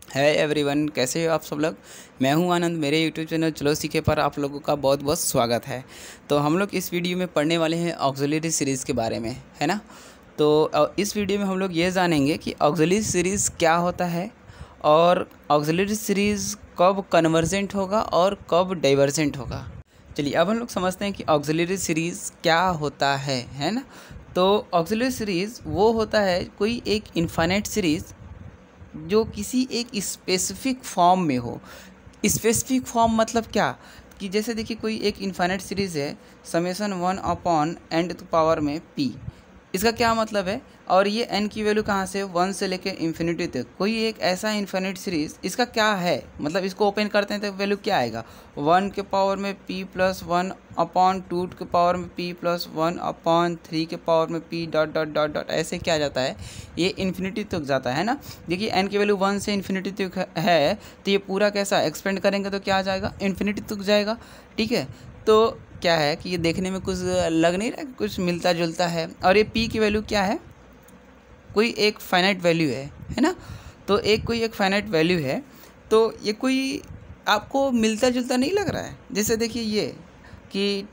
है एवरीवन, कैसे हो आप सब लोग। मैं हूं आनंद। मेरे यूट्यूब चैनल चलो सीखे पर आप लोगों का बहुत बहुत स्वागत है। तो हम लोग इस वीडियो में पढ़ने वाले हैं ऑक्सिलरी सीरीज़ के बारे में, है ना। तो इस वीडियो में हम लोग ये जानेंगे कि ऑक्सिलरी सीरीज़ क्या होता है और ऑक्सिलरी सीरीज़ कब कन्वर्जेंट होगा और कब डाइवर्जेंट होगा। चलिए अब हम लोग समझते हैं कि ऑक्सिलरी सीरीज़ क्या होता है ना। तो ऑक्सिलरी सीरीज़ वो होता है कोई एक इनफाइनाइट सीरीज़ जो किसी एक स्पेसिफिक फॉर्म में हो। स्पेसिफिक फॉर्म मतलब क्या कि जैसे देखिए कोई एक इनफाइनाइट सीरीज़ है समेशन 1/n⁻⁴ में p। इसका क्या मतलब है, और ये n की वैल्यू कहाँ से 1 से लेकर इन्फिनिटी तक। कोई एक ऐसा इन्फिनिट सीरीज़, इसका क्या है मतलब, इसको ओपन करते हैं तो वैल्यू क्या आएगा 1 के पावर में p प्लस 1/2 के पावर में p प्लस 1/3 के पावर में p dot dot dot dot ऐसे क्या जाता है, ये इन्फिनिटी तक जाता है ना। देखिए n की वैल्यू 1 से इन्फिनिटी तक है तो ये पूरा कैसा एक्सपेंड करेंगे तो क्या आ जाएगा, इन्फिनिटी तक जाएगा। ठीक है, तो क्या है कि ये देखने में कुछ लग नहीं रहा, कुछ मिलता जुलता है। और ये p की वैल्यू क्या है, कोई एक फाइनाइट वैल्यू है ना। तो कोई एक फाइनाइट वैल्यू है, तो ये कोई आपको मिलता जुलता नहीं लग रहा है। जैसे देखिए ये कि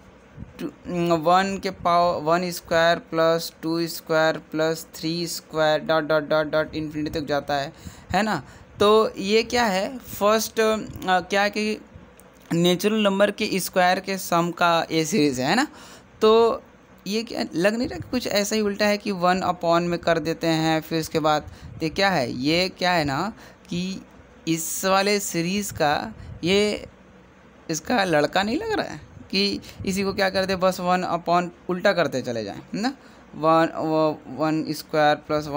1 के power 1 square plus 2 square plus 3 square dot dot dot dot infinity तक जाता है ना। तो ये क्या है, फर्स्ट क्या है कि नेचुरल नंबर के स्क्वायर के सम का ये सीरीज़ है ना। तो ये क्या लग नहीं रहा कि कुछ ऐसा ही उल्टा है कि 1 में कर देते हैं, फिर उसके बाद ये क्या है, ये क्या है ना कि इस वाले सीरीज़ का ये इसका लड़का नहीं लग रहा है कि इसी को क्या करते बस 1 उल्टा करते चले जाएं ना। 1 square plus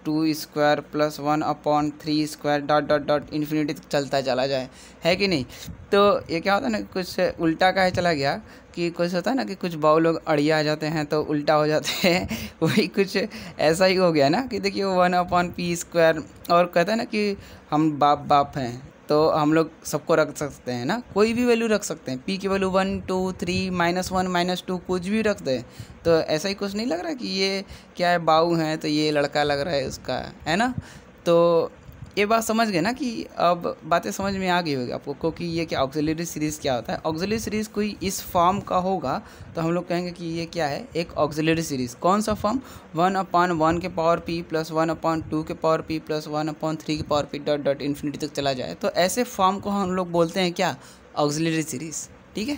2 square plus 1/3 square dot dot dot infinity तक चलता चला जाए, है कि नहीं। तो ये क्या होता है ना, कुछ उल्टा का है चला गया कि कुछ होता है ना कि कुछ बाउ लोग अड़िया आ जाते हैं तो उल्टा हो जाते हैं वही कुछ ऐसा ही हो गया ना कि देखिए 1/p²। और कहता है ना कि हम बाप हैं तो हम लोग सबको रख सकते हैं ना, कोई भी वैल्यू रख सकते हैं। p की वैल्यू 1 2 3 -1 -2 कुछ भी रख दें। तो ऐसा ही कुछ नहीं लग रहा कि ये क्या है, बाऊ हैं तो ये लड़का लग रहा है उसका, है ना। तो ये बात समझ गए ना कि अब बातें समझ में आ गई होगी आपको क्योंकि ये क्या ऑक्सिलरी सीरीज़ क्या होता है। ऑक्सिलरी सीरीज़ कोई इस फॉर्म का होगा तो हम लोग कहेंगे कि ये क्या है, एक ऑक्सिलरी सीरीज़। कौन सा फॉर्म, 1/1 के पावर p प्लस 1/2 के पावर p प्लस 1/3 के power p dot dot infinity तक चला जाए। तो ऐसे फॉर्म को हम लोग बोलते हैं क्या, ऑक्सिलरी सीरीज़। ठीक है,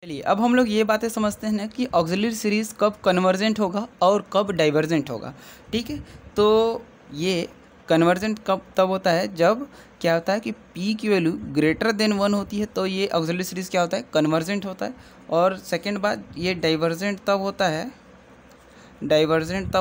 चलिए अब हम लोग ये बातें समझते हैं ना कि ऑक्सिलरी सीरीज़ कब कन्वर्जेंट होगा और कब डाइवर्जेंट होगा। ठीक है, तो ये कन्वर्जेंट कब तब होता है जब क्या होता है कि p की वैल्यू ग्रेटर देन 1 होती है, तो ये ऑक्सिलरी सीरीज़ क्या होता है, कन्वर्जेंट होता है। और सेकंड बात, ये डाइवर्जेंट तब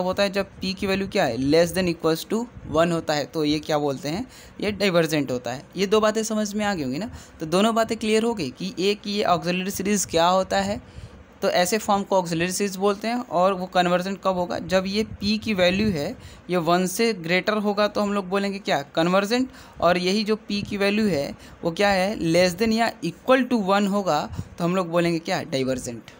होता है जब p की वैल्यू क्या है, लेस देन इक्वल्स टू 1 होता है, तो ये क्या बोलते हैं, ये डाइवर्जेंट होता है। ये दो बातें समझ में आ गई होंगी ना। तो दोनों बातें क्लियर हो गई कि एक ये ऑक्सिलरी सीरीज़ क्या होता है, तो ऐसे फॉर्म को ऑक्सिलरी सीरीज़ बोलते हैं। और वो कन्वर्जेंट कब होगा, जब ये p की वैल्यू है ये 1 से ग्रेटर होगा तो हम लोग बोलेंगे क्या, कन्वर्जेंट। और यही जो p की वैल्यू है वो क्या है, लेस देन या इक्वल टू 1 होगा तो हम लोग बोलेंगे क्या, डाइवर्जेंट।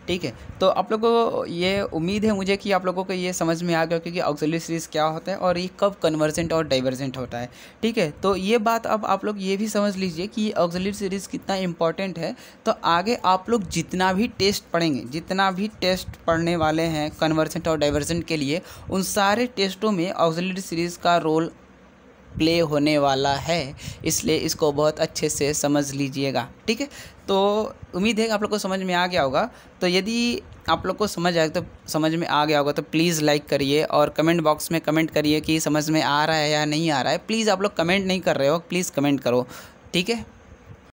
ठीक है, तो आप लोगों को ये उम्मीद है मुझे कि आप लोगों को ये समझ में आ गया क्योंकि ऑक्सिलरी सीरीज़ क्या होता है और ये कब कन्वर्जेंट और डाइवर्जेंट होता है। ठीक है, तो ये बात अब आप लोग ये भी समझ लीजिए कि ऑक्सिलरी सीरीज़ कितना इंपॉर्टेंट है। तो आगे आप लोग जितना भी टेस्ट पढ़ेंगे, जितना भी टेस्ट पढ़ने वाले हैं कन्वर्जेंट और डाइवर्जेंट के लिए, उन सारे टेस्टों में ऑक्सिलरी सीरीज़ का रोल प्ले होने वाला है, इसलिए इसको बहुत अच्छे से समझ लीजिएगा। ठीक है, तो उम्मीद है कि आप लोग को समझ में आ गया होगा। तो यदि आप लोग को समझ में आ गया होगा तो प्लीज़ लाइक करिए और कमेंट बॉक्स में कमेंट करिए कि समझ में आ रहा है या नहीं आ रहा है। प्लीज़ आप लोग कमेंट नहीं कर रहे हो, प्लीज़ कमेंट करो। ठीक है।